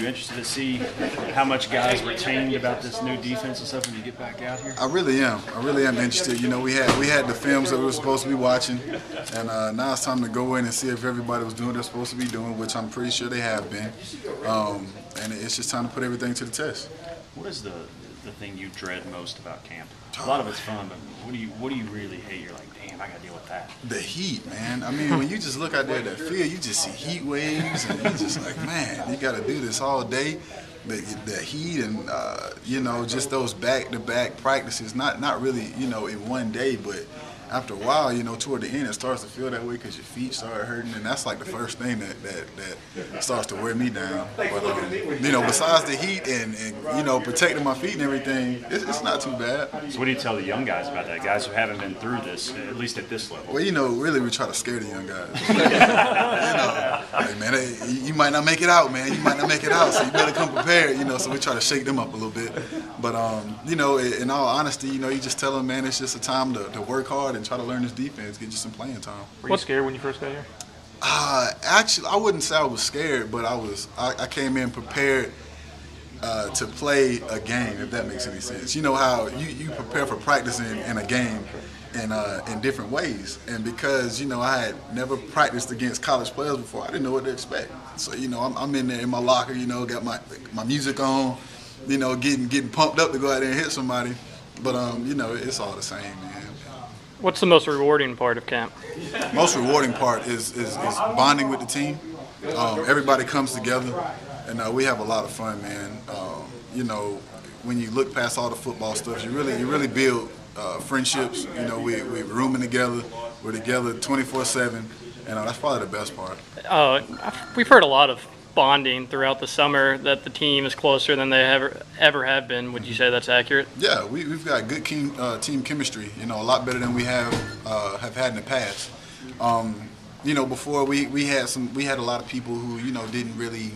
You interested to see how much guys retained about this new defense and stuff when you get back out here? I really am. I really am interested. You know, we had the films that we were supposed to be watching, and now it's time to go in and see if everybody was doing what they're supposed to be doing, which I'm pretty sure they have been. And it's just time to put everything to the test. What is the thing you dread most about camp? A lot of it's fun, but what do you really hate? You're like, damn, I gotta deal with that. The heat, man. I mean, when you just look out there at that field, you just see heat waves, and you're just like, man, you got to do this all day. The heat and you know, just those back-to-back practices, not really, you know, in one day, but after a while, you know, toward the end, it starts to feel that way because your feet start hurting, and that's like the first thing that starts to wear me down. But you know, besides the heat and you know, protecting my feet and everything, it's not too bad. So what do you tell the young guys about that? Guys who haven't been through this, at least at this level. Well, you know, really we try to scare the young guys. You know, like, man, hey, you might not make it out, man. You might not make it out, so you better come prepared. You know, so we try to shake them up a little bit. But you know, in all honesty, you know, you just tell them, man, it's just a time to work hard and try to learn this defense, get you some playing time. Were you scared when you first got here? Actually, I wouldn't say I was scared, but I came in prepared to play a game, if that makes any sense. You know how you prepare for practice in a game in different ways, and because, you know, I had never practiced against college players before, I didn't know what to expect. So, you know, I'm in there in my locker, you know, got my music on, you know, getting pumped up to go out there and hit somebody. But you know, it's all the same, man. What's the most rewarding part of camp? Most rewarding part is bonding with the team. Everybody comes together, and we have a lot of fun, man. You know, when you look past all the football stuff, you really build friendships. You know, we're rooming together, we're together 24/7, and that's probably the best part. We've heard a lot of bonding throughout the summer, that the team is closer than they ever have been. Would you say that's accurate? Yeah, we've got good team chemistry. You know, a lot better than we have had in the past. You know, before we had a lot of people who, you know, didn't really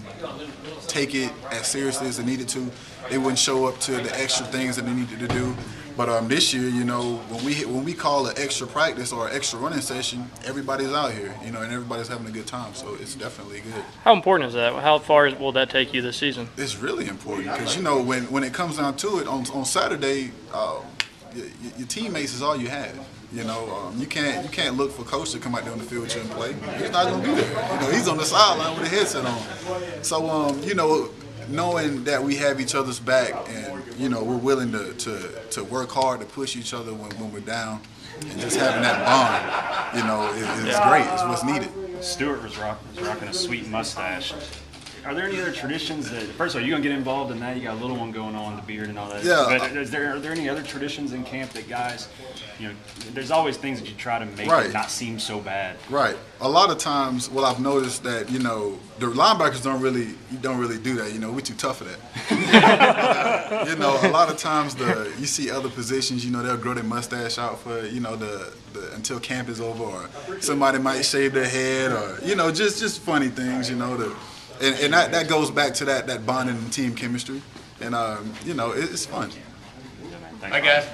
take it as seriously as they needed to. They wouldn't show up to the extra things that they needed to do. But this year, you know, when we call an extra practice or an extra running session, everybody's out here, you know, and everybody's having a good time. So it's definitely good. How important is that? How far will that take you this season? It's really important because, you know, when it comes down to it, on Saturday, your teammates is all you have. You know, you can't look for coach to come out there on the field with you and play. He's not going to be there. You know, he's on the sideline with a headset on. So, you know, knowing that we have each other's back and, you know, we're willing to work hard to push each other when we're down, and just having that bond, you know, is great. It's what's needed. Stewart was rocking a sweet mustache. Are there any other traditions that, first of all, you're going to get involved in that? You got a little one going on, the beard and all that. Yeah. But are there any other traditions in camp that guys, you know, there's always things that you try to make Right. it not seem so bad. Right. A lot of times, well, I've noticed that, you know, the linebackers don't really do that. You know, we're too tough for that. You know, a lot of times you see other positions, you know, they'll grow their mustache out for, you know, until camp is over, or somebody might shave their head, or, you know, just funny things, you know, and that goes back to that bonding and team chemistry, and you know, it's fun. Thanks. Hi guys.